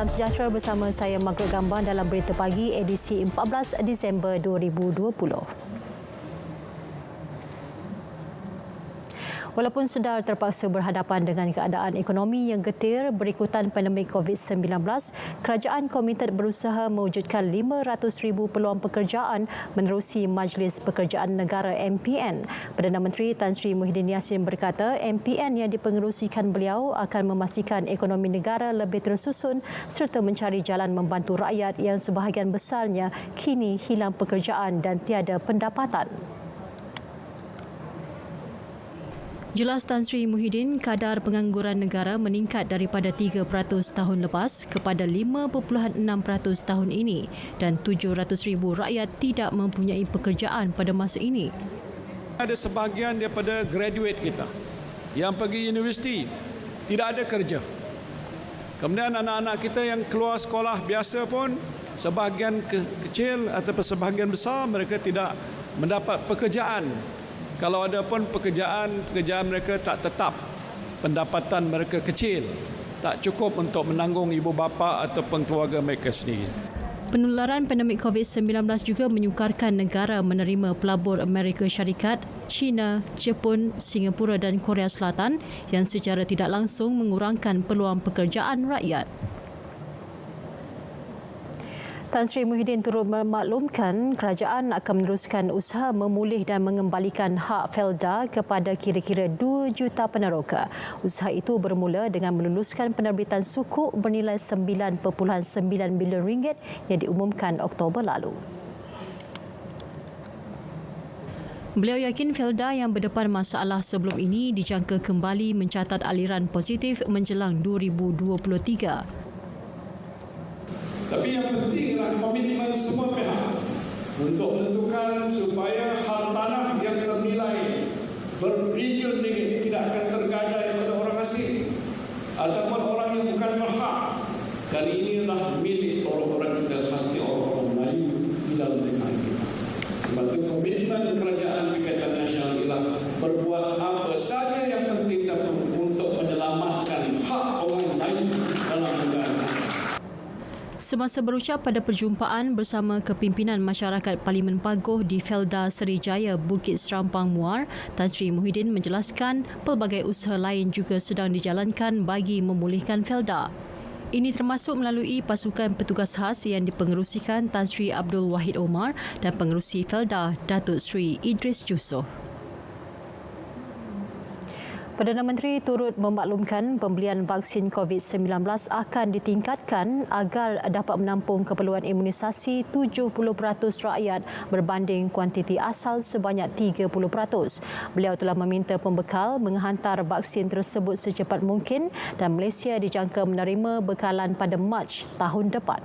sejahtera, bersama saya Margaret Gambang dalam Berita Pagi edisi 14 Disember 2020. Walaupun sedar terpaksa berhadapan dengan keadaan ekonomi yang getir berikutan pandemik COVID-19, kerajaan komited berusaha mewujudkan 500,000 peluang pekerjaan menerusi Majlis Pekerjaan Negara MPN. Perdana Menteri Tan Sri Muhyiddin Yassin berkata MPN yang dipengerusikan beliau akan memastikan ekonomi negara lebih tersusun serta mencari jalan membantu rakyat yang sebahagian besarnya kini hilang pekerjaan dan tiada pendapatan. Jelas Tan Sri Muhyiddin, kadar pengangguran negara meningkat daripada 3% tahun lepas kepada 5.6% tahun ini dan 700,000 rakyat tidak mempunyai pekerjaan pada masa ini. Ada sebahagian daripada graduate kita yang pergi universiti tidak ada kerja. Kemudian anak-anak kita yang keluar sekolah biasa pun sebahagian kecil ataupun sebahagian besar mereka tidak mendapat pekerjaan. Kalau ada pun pekerjaan mereka tak tetap, pendapatan mereka kecil, tak cukup untuk menanggung ibu bapa ataupun keluarga mereka sendiri. Penularan pandemik COVID-19 juga menyukarkan negara menerima pelabur Amerika Syarikat, China, Jepun, Singapura dan Korea Selatan yang secara tidak langsung mengurangkan peluang pekerjaan rakyat. Tan Sri Muhyiddin turut memaklumkan kerajaan akan meneruskan usaha memulih dan mengembalikan hak Felda kepada kira-kira 2 juta peneroka. Usaha itu bermula dengan meluluskan penerbitan sukuk bernilai 9.9 bilion ringgit yang diumumkan Oktober lalu. Beliau yakin Felda yang berdepan masalah sebelum ini dijangka kembali mencatat aliran positif menjelang 2023. Tapi yang penting adalah komitmen semua pihak untuk menentukan supaya hal tanah yang ternilai berbilion ringgit ini tidak akan tergadai oleh orang asing ataupun orang yang bukan berhak. Kali ini adalah milik orang-orang kita, pasti orang-orang Melayu di dalam negara kita. Sebab itu komitmen kerajaan Pakatan Nasional ialah berbuat apa saja yang penting untuk menyelamatkan hak orang Melayu dalam negara. Semasa berucap pada perjumpaan bersama kepimpinan masyarakat Parlimen Paguh di Felda Serijaya, Bukit Serampang Muar, Tan Sri Muhyiddin menjelaskan pelbagai usaha lain juga sedang dijalankan bagi memulihkan Felda. Ini termasuk melalui pasukan petugas khas yang dipengerusikan Tan Sri Abdul Wahid Omar dan pengerusi Felda Datuk Sri Idris Jusoh. Perdana Menteri turut memaklumkan pembelian vaksin COVID-19 akan ditingkatkan agar dapat menampung keperluan imunisasi 70% rakyat berbanding kuantiti asal sebanyak 30%. Beliau telah meminta pembekal menghantar vaksin tersebut secepat mungkin dan Malaysia dijangka menerima bekalan pada Mac tahun depan.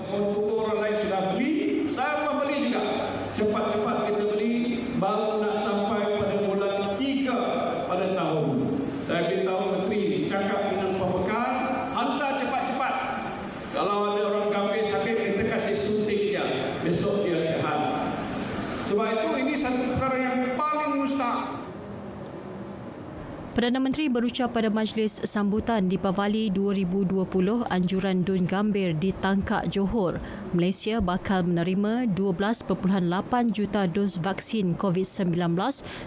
Orang lain sudah beli, saya membeli juga. Cepat-cepat kita beli, baru nak sampai pada bulan 3 pada tahun. Saya beritahu Menteri, cakap dengan pembekal, hantar cepat-cepat. Kalau ada orang kafir sakit, kita kasih suntik dia. Besok dia sihat. Sebab itu ini satu perkara yang paling mustahil. Perdana Menteri berucap pada majlis sambutan di Pavali 2020 Anjuran Dun Gambir di Tangkak, Johor. Malaysia bakal menerima 12.8 juta dos vaksin COVID-19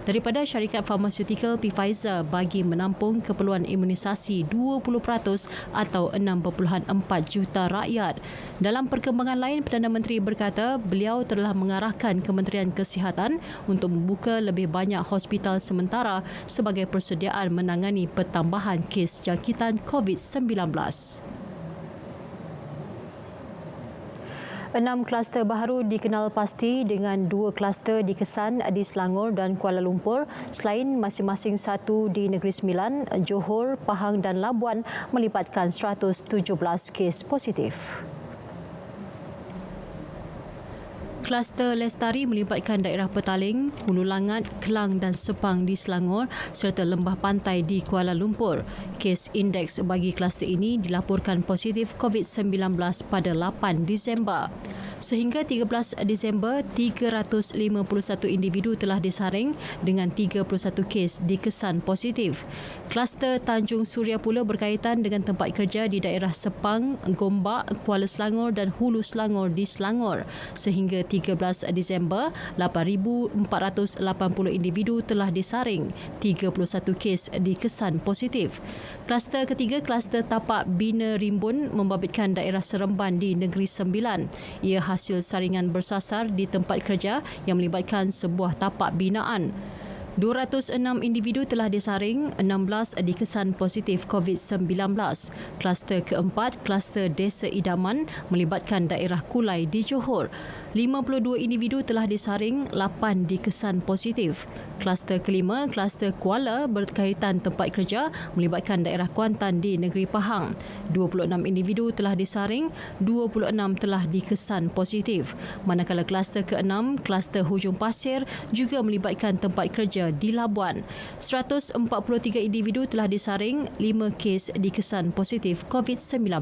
daripada syarikat farmaseutical Pfizer bagi menampung keperluan imunisasi 20% atau 6.4 juta rakyat. Dalam perkembangan lain, Perdana Menteri berkata beliau telah mengarahkan Kementerian Kesihatan untuk membuka lebih banyak hospital sementara sebagai persediaan menangani pertambahan kes jangkitan COVID-19. 6 kluster baru dikenal pasti dengan 2 kluster dikesan di Selangor dan Kuala Lumpur selain masing-masing satu di Negeri Sembilan, Johor, Pahang dan Labuan melibatkan 117 kes positif. Kluster Lestari melibatkan daerah Petaling, Hulu Langat, Kelang dan Sepang di Selangor serta lembah pantai di Kuala Lumpur. Kes indeks bagi kluster ini dilaporkan positif COVID-19 pada 8 Disember. Sehingga 13 Disember, 351 individu telah disaring dengan 31 kes dikesan positif. Kluster Tanjung Suria pula berkaitan dengan tempat kerja di daerah Sepang, Gombak, Kuala Selangor dan Hulu Selangor di Selangor. Sehingga 13 Disember, 8,480 individu telah disaring, 31 kes dikesan positif. Kluster ketiga, kluster tapak bina rimbun membabitkan daerah Seremban di Negeri Sembilan. Ia hasil saringan bersasar di tempat kerja yang melibatkan sebuah tapak binaan. 206 individu telah disaring, 16 dikesan positif COVID-19. Kluster keempat, kluster Desa Idaman melibatkan daerah Kulai di Johor. 52 individu telah disaring, 8 dikesan positif. Kluster kelima, kluster Kuala berkaitan tempat kerja melibatkan daerah Kuantan di Negeri Pahang. 26 individu telah disaring, 26 telah dikesan positif. Manakala kluster keenam, kluster Hujung Pasir juga melibatkan tempat kerja di Labuan. 143 individu telah disaring, 5 kes dikesan positif COVID-19.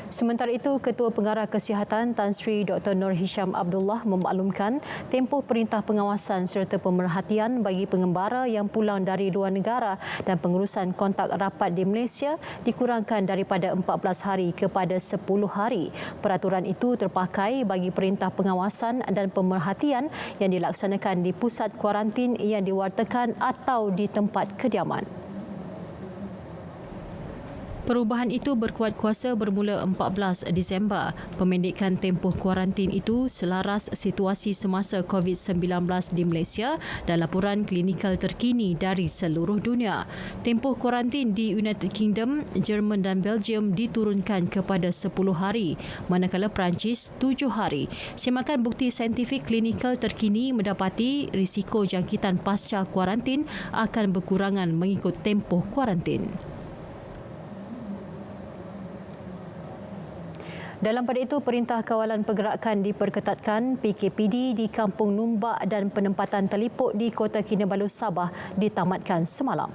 Sementara itu, Ketua Pengarah Kesihatan Tan Sri Dr. Nur Hisham Abdullah memaklumkan tempoh perintah pengawasan serta pemerhatian bagi pengembara yang pulang dari luar negara dan pengurusan kontak rapat di Malaysia dikurangkan daripada 14 hari kepada 10 hari. Peraturan itu terpakai bagi perintah pengawasan dan pemerhatian yang dilaksanakan di pusat kuarantin yang diwartakan atau di tempat kediaman. Perubahan itu berkuat kuasa bermula 14 Disember. Pemendekan tempoh kuarantin itu selaras situasi semasa COVID-19 di Malaysia dan laporan klinikal terkini dari seluruh dunia. Tempoh kuarantin di United Kingdom, Jerman dan Belgium diturunkan kepada 10 hari, manakala Perancis 7 hari. Semakan bukti saintifik klinikal terkini mendapati risiko jangkitan pasca kuarantin akan berkurangan mengikut tempoh kuarantin. Dalam pada itu, Perintah Kawalan Pergerakan diperketatkan. PKPD di Kampung Numbak dan penempatan telipuk di Kota Kinabalu, Sabah ditamatkan semalam.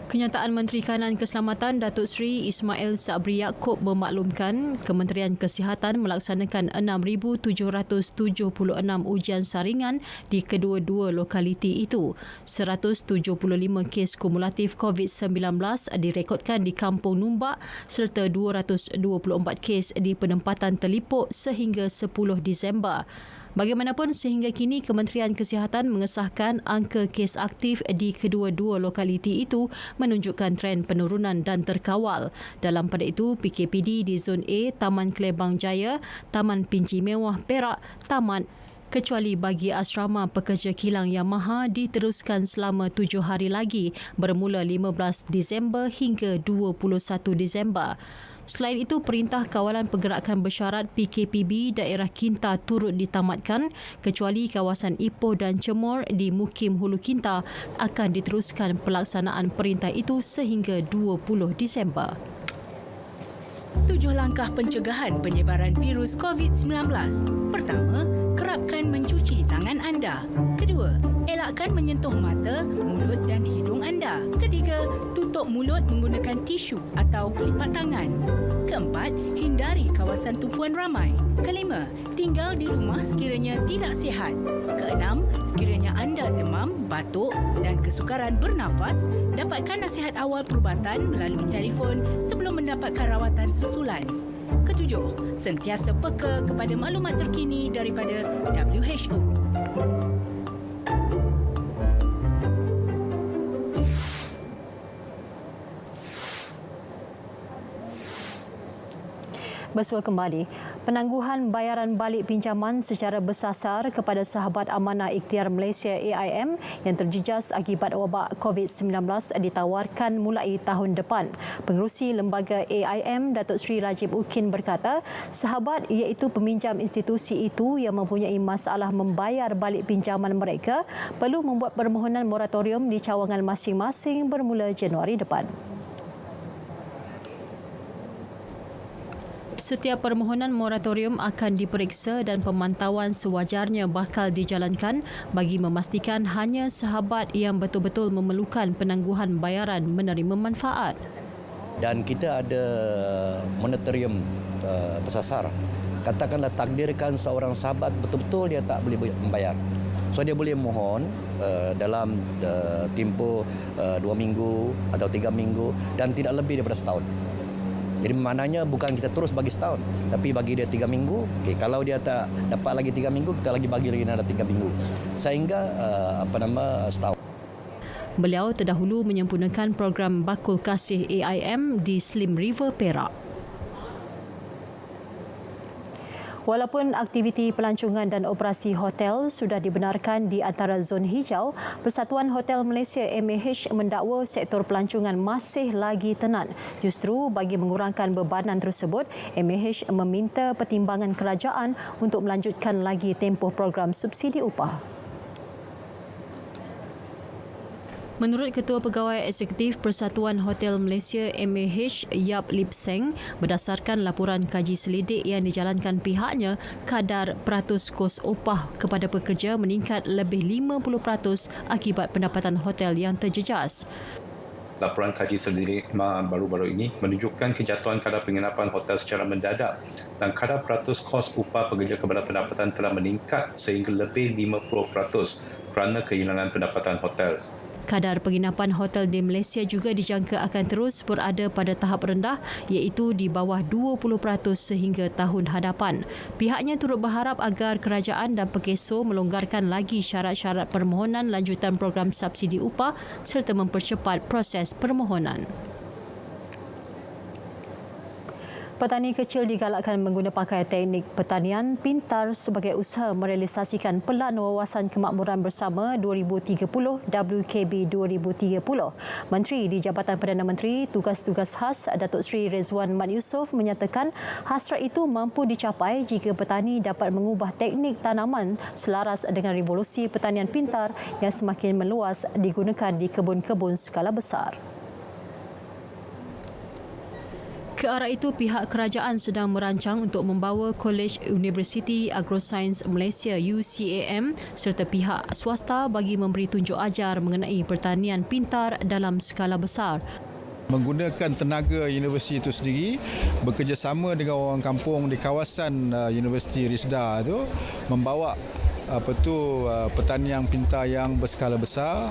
Kenyataan Menteri Kanan Keselamatan Datuk Seri Ismail Sabri Yaakob memaklumkan Kementerian Kesihatan melaksanakan 6,776 ujian saringan di kedua-dua lokaliti itu. 175 kes kumulatif COVID-19 direkodkan di Kampung Numbak serta 224 kes di penempatan telipuk sehingga 10 Disember. Bagaimanapun, sehingga kini Kementerian Kesihatan mengesahkan angka kes aktif di kedua-dua lokaliti itu menunjukkan tren penurunan dan terkawal. Dalam pada itu, PKPD di Zon A, Taman Klebang Jaya, Taman Pinci Mewah Perak, Taman kecuali bagi asrama pekerja kilang Yamaha diteruskan selama 7 hari lagi bermula 15 Disember hingga 21 Disember. Selain itu, Perintah Kawalan Pergerakan bersyarat PKPB daerah Kinta turut ditamatkan kecuali kawasan Ipoh dan Cemor di Mukim Hulu Kinta akan diteruskan pelaksanaan perintah itu sehingga 20 Disember. 7 langkah pencegahan penyebaran virus COVID-19. Pertama, kerapkan mencuci tangan anda. Kedua, elakkan menyentuh mata, mulut dan hidung anda. Ketiga, tutup mulut menggunakan tisu atau pelipat tangan. Keempat, hindari kawasan tumpuan ramai. Kelima, tinggal di rumah sekiranya tidak sihat. Keenam, sekiranya anda demam, batuk dan kesukaran bernafas, dapatkan nasihat awal perubatan melalui telefon sebelum mendapatkan rawatan susulan. Ketujuh, sentiasa peka kepada maklumat terkini daripada WHO. Bersua kembali, penangguhan bayaran balik pinjaman secara bersasar kepada sahabat amanah ikhtiar Malaysia AIM yang terjejas akibat wabak COVID-19 ditawarkan mulai tahun depan. Pengerusi lembaga AIM, Datuk Seri Rajib Ukin berkata, sahabat iaitu peminjam institusi itu yang mempunyai masalah membayar balik pinjaman mereka perlu membuat permohonan moratorium di cawangan masing-masing bermula Januari depan. Setiap permohonan moratorium akan diperiksa dan pemantauan sewajarnya bakal dijalankan bagi memastikan hanya sahabat yang betul-betul memerlukan penangguhan bayaran menerima manfaat. dan kita ada moratorium bersasar. Katakanlah takdirkan seorang sahabat betul-betul dia tak boleh membayar. So dia boleh mohon dalam tempoh 2 minggu atau 3 minggu dan tidak lebih daripada setahun. Jadi maknanya bukan kita terus bagi setahun, tapi bagi dia 3 minggu. Okay, kalau dia tak dapat lagi 3 minggu, kita bagi lagi ada 3 minggu. Sehingga setahun. Beliau terdahulu menyempurnakan program Bakul Kasih AIM di Slim River, Perak. Walaupun aktiviti pelancongan dan operasi hotel sudah dibenarkan di antara zon hijau, Persatuan Hotel Malaysia MAH mendakwa sektor pelancongan masih lagi tenan. Justru bagi mengurangkan bebanan tersebut, MAH meminta pertimbangan kerajaan untuk melanjutkan lagi tempoh program subsidi upah. Menurut Ketua Pegawai Eksekutif Persatuan Hotel Malaysia MAH Yap Lip Seng, berdasarkan laporan kaji selidik yang dijalankan pihaknya, kadar peratus kos upah kepada pekerja meningkat lebih 50% akibat pendapatan hotel yang terjejas. Laporan kaji selidik baru-baru ini menunjukkan kejatuhan kadar penginapan hotel secara mendadak dan kadar peratus kos upah pekerja kepada pendapatan telah meningkat sehingga lebih 50% kerana kehilangan pendapatan hotel. Kadar penginapan hotel di Malaysia juga dijangka akan terus berada pada tahap rendah iaitu di bawah 20% sehingga tahun hadapan. Pihaknya turut berharap agar kerajaan dan PKSO melonggarkan lagi syarat-syarat permohonan lanjutan program subsidi upah serta mempercepat proses permohonan. Petani kecil digalakkan menggunakan pakai teknik pertanian pintar sebagai usaha merealisasikan Pelan Wawasan Kemakmuran Bersama 2030 WKB 2030. Menteri di Jabatan Perdana Menteri Tugas-Tugas Khas Datuk Seri Rezwan Mat Yusof menyatakan hasrat itu mampu dicapai jika petani dapat mengubah teknik tanaman selaras dengan revolusi pertanian pintar yang semakin meluas digunakan di kebun-kebun skala besar. Ke arah itu, pihak kerajaan sedang merancang untuk membawa Kolej Universiti Agrosains Malaysia UCAM serta pihak swasta bagi memberi tunjuk ajar mengenai pertanian pintar dalam skala besar. Menggunakan tenaga universiti itu sendiri, bekerjasama dengan orang kampung di kawasan Universiti Risda itu, membawa pertanian pintar yang berskala besar,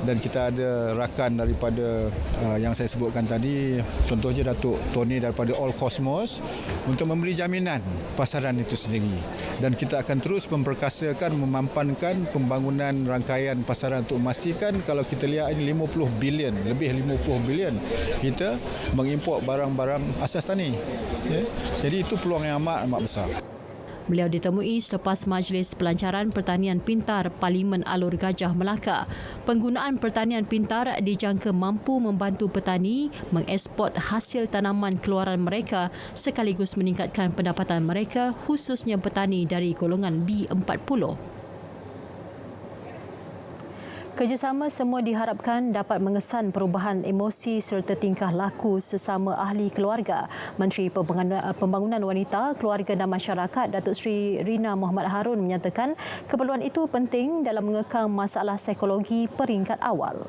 dan kita ada rakan daripada yang saya sebutkan tadi, contohnya Datuk Tony daripada All Cosmos untuk memberi jaminan pasaran itu sendiri, dan kita akan terus memperkasakan, memampankan pembangunan rangkaian pasaran untuk memastikan kalau kita lihat ini 50 bilion, lebih 50 bilion kita mengimport barang-barang asas tani. Jadi itu peluang yang amat besar. Beliau ditemui selepas Majlis Pelancaran Pertanian Pintar Parlimen Alor Gajah Melaka. Penggunaan pertanian pintar dijangka mampu membantu petani mengeksport hasil tanaman keluaran mereka sekaligus meningkatkan pendapatan mereka, khususnya petani dari golongan B40. Kerjasama semua diharapkan dapat mengesan perubahan emosi serta tingkah laku sesama ahli keluarga. Menteri Pembangunan Wanita, Keluarga dan Masyarakat Datuk Seri Rina Muhammad Harun menyatakan keperluan itu penting dalam mengekang masalah psikologi peringkat awal.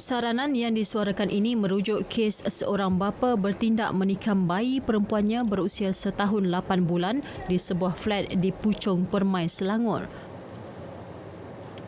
Saranan yang disuarakan ini merujuk kes seorang bapa bertindak menikam bayi perempuannya berusia setahun 8 bulan di sebuah flat di Puchong Permai, Selangor.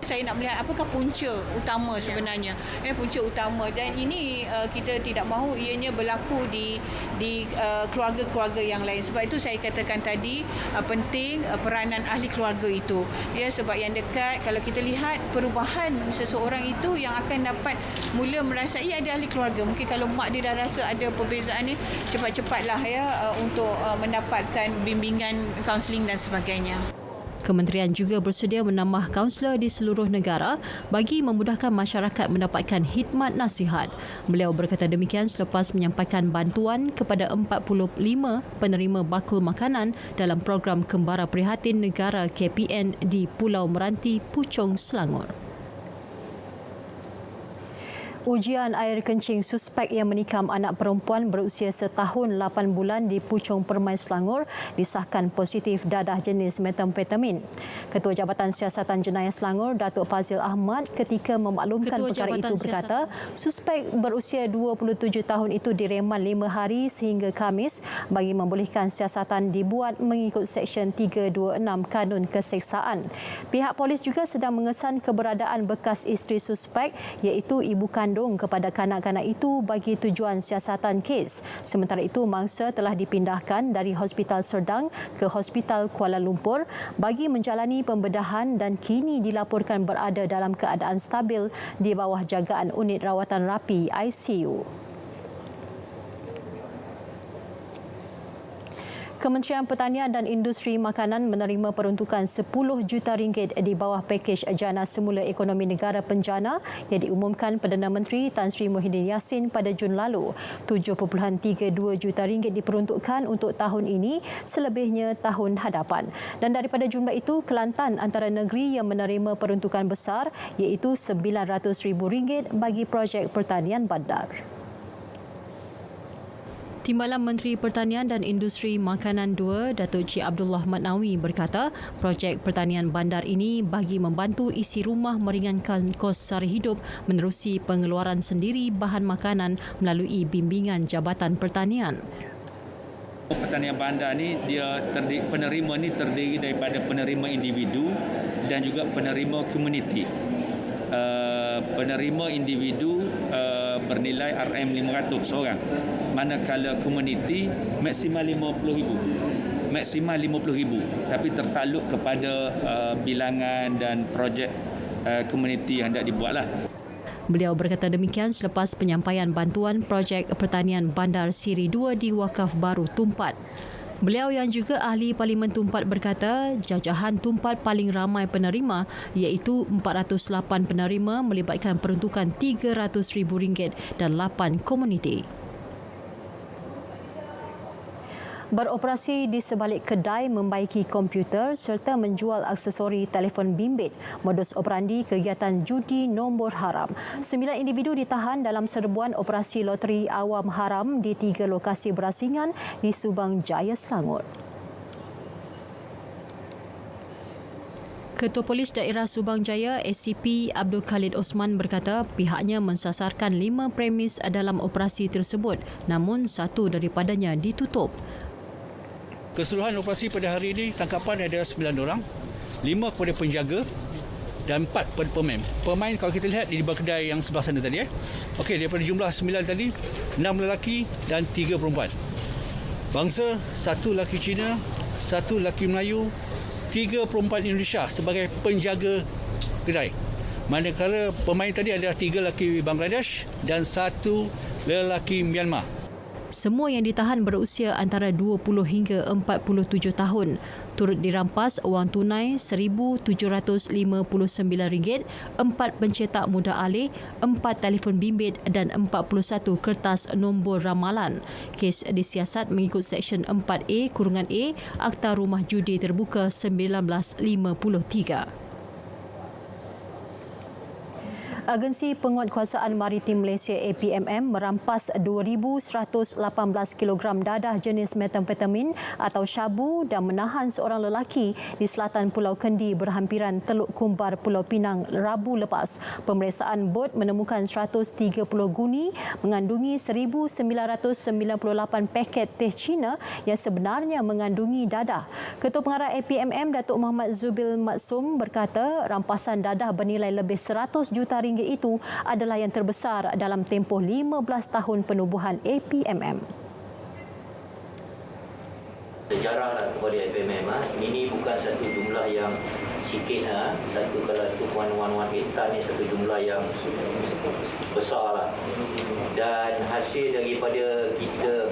Saya nak melihat apakah punca utama sebenarnya, punca utama, dan ini kita tidak mahu ianya berlaku di keluarga-keluarga yang lain. Sebab itu saya katakan tadi penting peranan ahli keluarga itu. Sebab yang dekat, kalau kita lihat perubahan seseorang itu yang akan dapat mula merasai ada ahli keluarga. Mungkin kalau mak dia dah rasa ada perbezaan ni, cepat-cepatlah untuk mendapatkan bimbingan, kaunseling dan sebagainya. Kementerian juga bersedia menambah kaunselor di seluruh negara bagi memudahkan masyarakat mendapatkan khidmat nasihat. Beliau berkata demikian selepas menyampaikan bantuan kepada 45 penerima bakul makanan dalam program Kembara Prihatin Negara KPN di Pulau Meranti, Puchong, Selangor. Ujian air kencing suspek yang menikam anak perempuan berusia setahun 8 bulan di Puchong Permai Selangor disahkan positif dadah jenis metamfetamin. Ketua Jabatan Siasatan Jenayah Selangor, Datuk Fazil Ahmad, ketika memaklumkan perkara itu berkata, suspek berusia 27 tahun itu direman 5 hari sehingga Khamis bagi membolehkan siasatan dibuat mengikut Seksyen 326 Kanun Keseksaan. Pihak polis juga sedang mengesan keberadaan bekas isteri suspek iaitu ibu kandung kepada kanak-kanak itu bagi tujuan siasatan kes. Sementara itu, mangsa telah dipindahkan dari Hospital Serdang ke Hospital Kuala Lumpur bagi menjalani pembedahan dan kini dilaporkan berada dalam keadaan stabil di bawah jagaan unit rawatan rapi ICU. Kementerian Pertanian dan Industri Makanan menerima peruntukan 10 juta ringgit di bawah pakej Jana Semula Ekonomi Negara Penjana yang diumumkan Perdana Menteri Tan Sri Muhyiddin Yassin pada Jun lalu. 7.32 juta ringgit diperuntukkan untuk tahun ini, selebihnya tahun hadapan. Dan daripada jumlah itu, Kelantan antara negeri yang menerima peruntukan besar iaitu RM900,000 bagi projek pertanian bandar. Timbalan Menteri Pertanian dan Industri Makanan 2, Datuk Cik Abdullah Matnawi berkata, projek pertanian bandar ini bagi membantu isi rumah meringankan kos sara hidup menerusi pengeluaran sendiri bahan makanan melalui bimbingan Jabatan Pertanian. Pertanian bandar ni penerima ni terdiri daripada penerima individu dan juga penerima komuniti. Penerima individu bernilai RM500 seorang, manakala komuniti maksimal RM50,000 tapi tertakluk kepada bilangan dan projek komuniti yang hendak dibuatlah. Beliau berkata demikian selepas penyampaian bantuan projek pertanian bandar Siri 2 di Wakaf Baru Tumpat. Beliau yang juga ahli Parlimen Tumpat berkata jajahan Tumpat paling ramai penerima iaitu 408 penerima melibatkan peruntukan RM300,000 dan 8 komuniti. Beroperasi di sebalik kedai membaiki komputer serta menjual aksesori telefon bimbit. Modus operandi kegiatan judi nombor haram. 9 individu ditahan dalam serbuan operasi loteri awam haram di 3 lokasi berasingan di Subang Jaya, Selangor. Ketua Polis Daerah Subang Jaya SCP Abdul Khalid Osman berkata pihaknya mensasarkan 5 premis dalam operasi tersebut, namun 1 daripadanya ditutup. Keseluruhan operasi pada hari ini tangkapan ada 9 orang, 5 kepada penjaga dan 4 kepada pemain. Pemain kalau kita lihat di kedai yang sebelah sana tadi. Okey, daripada jumlah 9 tadi, 6 lelaki dan 3 perempuan. Bangsa, 1 lelaki Cina, 1 lelaki Melayu, 3 perempuan Indonesia sebagai penjaga kedai. Manakala pemain tadi adalah 3 lelaki Bangladesh dan 1 lelaki Myanmar. Semua yang ditahan berusia antara 20 hingga 47 tahun. Turut dirampas wang tunai RM1,759, 4 pencetak mudah alih, 4 telefon bimbit dan 41 kertas nombor ramalan. Kes disiasat mengikut Seksyen 4A-A Akta Rumah Judi Terbuka 1953. Agensi Penguatkuasaan Maritim Malaysia APMM merampas 2,118 kilogram dadah jenis metamfetamin atau syabu dan menahan seorang lelaki di selatan Pulau Kendi berhampiran Teluk Kumbar Pulau Pinang Rabu lepas. Pemeriksaan bot menemukan 130 guni mengandungi 1,998 paket teh Cina yang sebenarnya mengandungi dadah. Ketua Pengarah APMM Datuk Muhammad Zubil Maksum berkata rampasan dadah bernilai lebih 100 juta ringgit itu adalah yang terbesar dalam tempoh 15 tahun penubuhan APMM. Sejarahlah kepada APMM. Ini bukan satu jumlah yang sikit. Satu kalau 2.11 hektar ni satu jumlah yang besar lah. Dan hasil daripada kita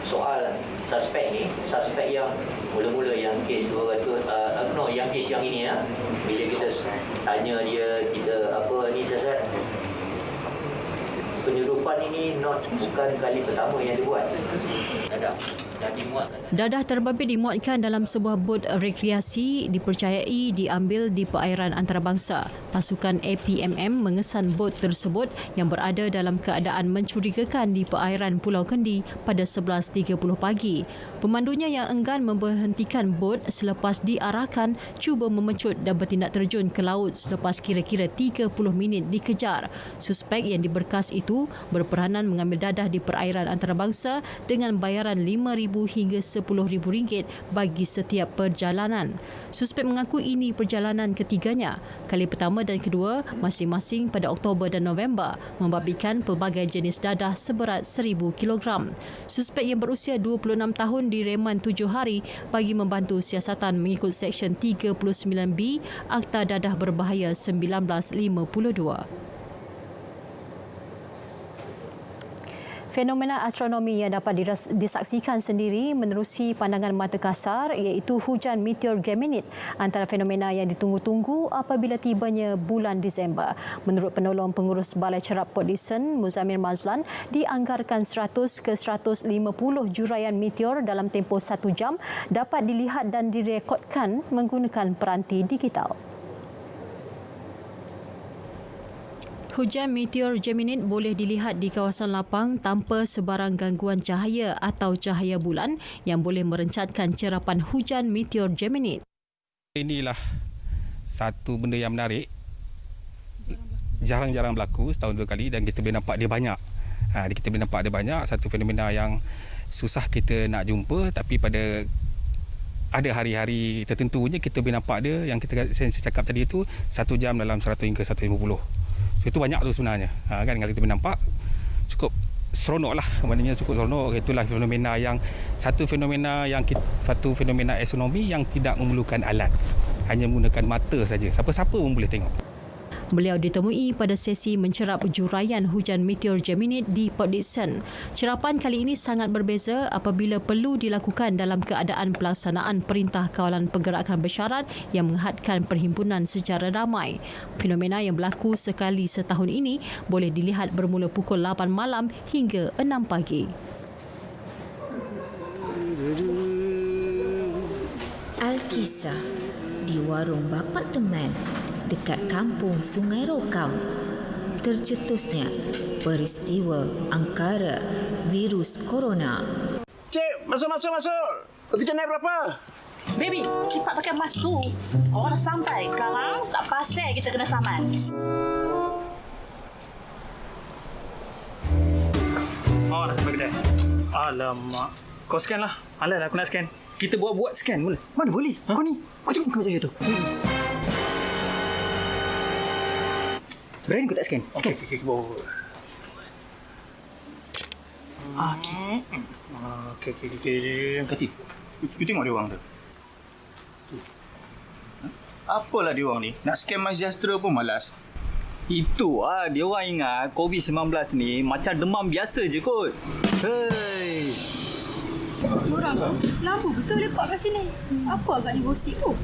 soal suspek ni, suspek yang mula-mula yang kes 200 yang kes yang ini bila kita tanya dia, kita apa ni siasat penyeludupan ini bukan kali pertama yang dibuat. Ada dah dimuat. Dadah terbabit dimuatkan dalam sebuah bot rekreasi dipercayai diambil di perairan antarabangsa. Pasukan APMM mengesan bot tersebut yang berada dalam keadaan mencurigakan di perairan Pulau Kendi pada 11.30 pagi. Pemandunya yang enggan memberhentikan bot selepas diarahkan cuba memecut dan bertindak terjun ke laut selepas kira-kira 30 minit dikejar. Suspek yang diberkas itu berperanan mengambil dadah di perairan antarabangsa dengan bayaran RM5,000 hingga RM10,000 bagi setiap perjalanan. Suspek mengaku ini perjalanan ketiganya. Kali pertama dan kedua masing-masing pada Oktober dan November membabitkan pelbagai jenis dadah seberat 1,000 kilogram. Suspek yang berusia 26 tahun direman 7 hari bagi membantu siasatan mengikut Seksyen 39B Akta Dadah Berbahaya 1952. Fenomena astronomi yang dapat disaksikan sendiri menerusi pandangan mata kasar iaitu hujan meteor Geminid, antara fenomena yang ditunggu-tunggu apabila tibanya bulan Disember. Menurut penolong pengurus Balai Cerap Port Dickson, Muzamil Mazlan, dianggarkan 100 ke 150 juraian meteor dalam tempoh 1 jam dapat dilihat dan direkodkan menggunakan peranti digital. Hujan meteor Geminid boleh dilihat di kawasan lapang tanpa sebarang gangguan cahaya atau cahaya bulan yang boleh merencatkan cerapan hujan meteor Geminid. Inilah satu benda yang menarik. Jarang-jarang berlaku, setahun 2 kali, dan kita boleh nampak dia banyak. Kita boleh nampak dia banyak, satu fenomena yang susah kita nak jumpa, tapi pada ada hari-hari tertentunya kita boleh nampak dia. Yang saya cakap tadi itu 1 jam dalam 100 hingga 150. Itu banyak tu sebenarnya. Kan kalau kita boleh nampak cukup seronok lah. Maknanya cukup seronok. Itulah fenomena yang satu fenomena astronomi yang tidak memerlukan alat. Hanya menggunakan mata saja. Siapa-siapa pun boleh tengok. Beliau ditemui pada sesi mencerap juraian hujan meteor Geminid di Port Dickson. Cerapan kali ini sangat berbeza apabila perlu dilakukan dalam keadaan pelaksanaan Perintah Kawalan Pergerakan Bersyarat yang menghadkan perhimpunan secara ramai. Fenomena yang berlaku sekali setahun ini boleh dilihat bermula pukul 8 malam hingga 6 pagi. Alkisah di warung bapa teman dekat kampung Sungai Rokam. Tercetusnya peristiwa angkara virus corona. Cik, masuk. Ketika naik berapa? Baby, cepat pakai masuk. Orang dah sampai. Sekarang tak pasal kita kena saman. Oh, dah sampai kedai. Alamak. Kau scan lah. Alah, aku nak scan. Kita buat scan boleh? Mana boleh? Kau ni. Kau tengok macam tu. Berani kau tak scan? Scan. Okey, bawa. Okey. Kati, you tengok dia orang tu. Apalah dia orang ni? Nak scam MySejahtera pun malas. Itu dia orang ingat COVID-19 ni macam demam biasa je kot. Hei. Diorang lampu betul lepak kat sini. Apa agaknya gosip tu?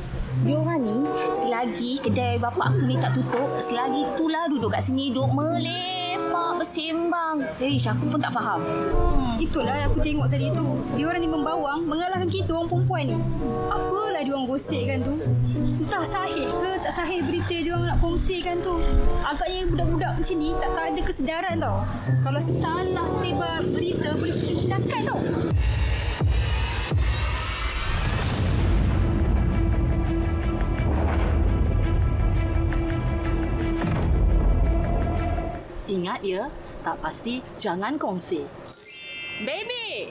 Diorang ni selagi kedai bapak aku ni tak tutup, selagi itulah duduk kat sini, duduk melepak bersembang. Aku pun tak faham. Itulah yang aku tengok tadi tu. Diorang ni membawang mengalahkan kita orang perempuan ni. Apalah diorang gosipkan tu? Entah sahih ke tak sahih berita diorang nak kongsikan tu. Agaknya budak-budak macam ni tak ada kesedaran tau. Kalau salah sebar berita boleh tindakan tau. Ingat ya, tak pasti jangan kongsi. Baby!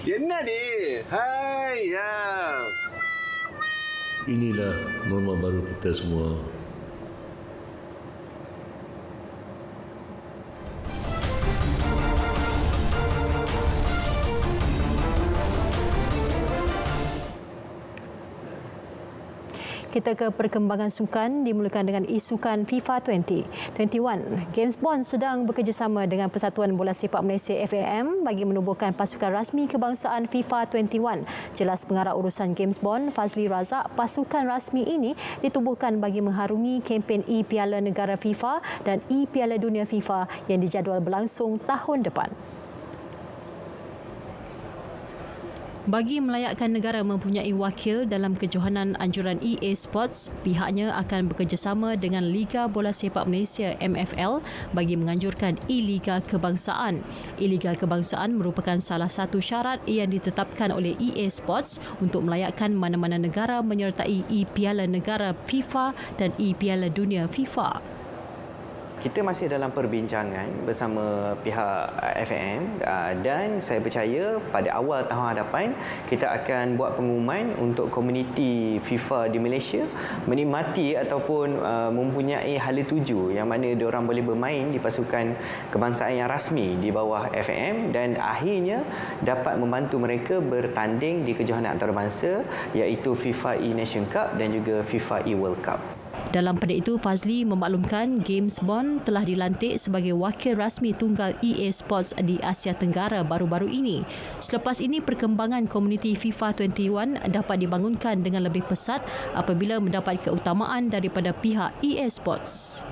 என்ன dia? Hai, ya. Inilah norma baru kita semua. Kita ke perkembangan sukan dimulakan dengan isukan FIFA 2021. James Bond sedang bekerjasama dengan Persatuan Bola Sepak Malaysia FAM bagi menubuhkan pasukan rasmi kebangsaan FIFA 21. Jelas pengarah urusan James Bond, Fazli Razak, pasukan rasmi ini ditubuhkan bagi mengharungi kempen E-Piala Negara FIFA dan E-Piala Dunia FIFA yang dijadual berlangsung tahun depan. Bagi melayakkan negara mempunyai wakil dalam kejohanan anjuran EA Sports, pihaknya akan bekerjasama dengan Liga Bola Sepak Malaysia MFL bagi menganjurkan E-Liga Kebangsaan. E-Liga Kebangsaan merupakan salah satu syarat yang ditetapkan oleh EA Sports untuk melayakkan mana-mana negara menyertai E-Piala Negara FIFA dan E-Piala Dunia FIFA. Kita masih dalam perbincangan bersama pihak FAM dan saya percaya pada awal tahun hadapan kita akan buat pengumuman untuk komuniti FIFA di Malaysia menikmati ataupun mempunyai hala tuju yang mana diorang boleh bermain di pasukan kebangsaan yang rasmi di bawah FAM dan akhirnya dapat membantu mereka bertanding di kejohanan antarabangsa iaitu FIFA E-Nation Cup dan juga FIFA E-World Cup. Dalam pada itu, Fazli memaklumkan James Bond telah dilantik sebagai wakil rasmi tunggal EA Sports di Asia Tenggara baru-baru ini. Selepas ini, perkembangan komuniti FIFA 21 dapat dibangunkan dengan lebih pesat apabila mendapat keutamaan daripada pihak EA Sports.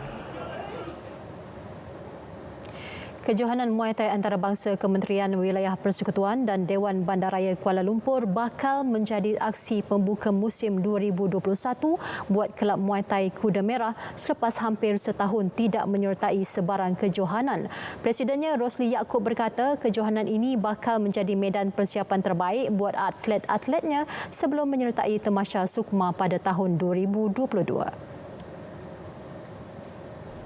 Kejohanan Muay Thai antarabangsa Kementerian Wilayah Persekutuan dan Dewan Bandaraya Kuala Lumpur bakal menjadi aksi pembuka musim 2021 buat kelab Muay Thai Kuda Merah selepas hampir setahun tidak menyertai sebarang kejohanan. Presidennya Rosli Yaakob berkata kejohanan ini bakal menjadi medan persiapan terbaik buat atlet-atletnya sebelum menyertai Tamasya Sukma pada tahun 2022.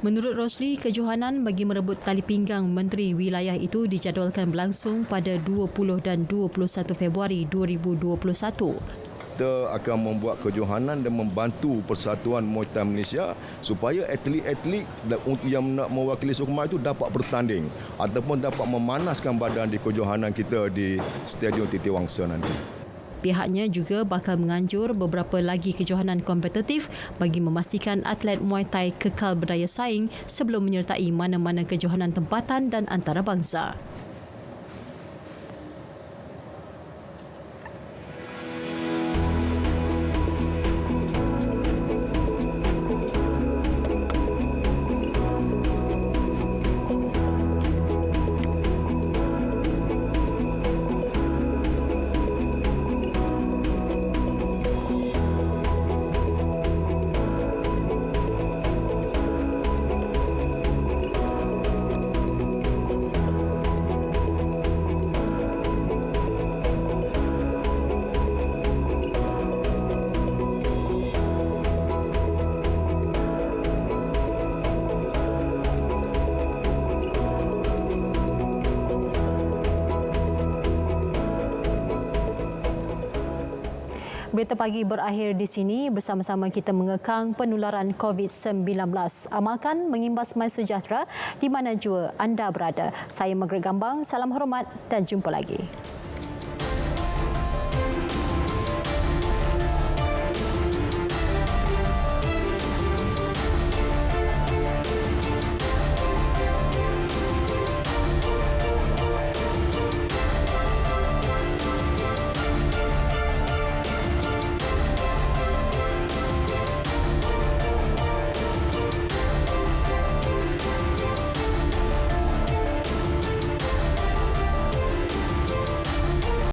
Menurut Rosli, kejohanan bagi merebut tali pinggang Menteri Wilayah itu dijadualkan berlangsung pada 20 dan 21 Februari 2021. Kita akan membuat kejohanan dan membantu Persatuan Muay Thai Malaysia supaya atlet-atlet yang nak mewakili Sukma itu dapat bertanding ataupun dapat memanaskan badan di kejohanan kita di Stadium Titi Wangsa nanti. Pihaknya juga bakal menganjur beberapa lagi kejohanan kompetitif bagi memastikan atlet Muay Thai kekal berdaya saing sebelum menyertai mana-mana kejohanan tempatan dan antarabangsa. Berita pagi berakhir di sini. Bersama-sama kita mengekang penularan COVID-19. Amalkan mengimbas mai sejahtera di mana jua anda berada. Saya Margaret Gambang. Salam hormat dan jumpa lagi.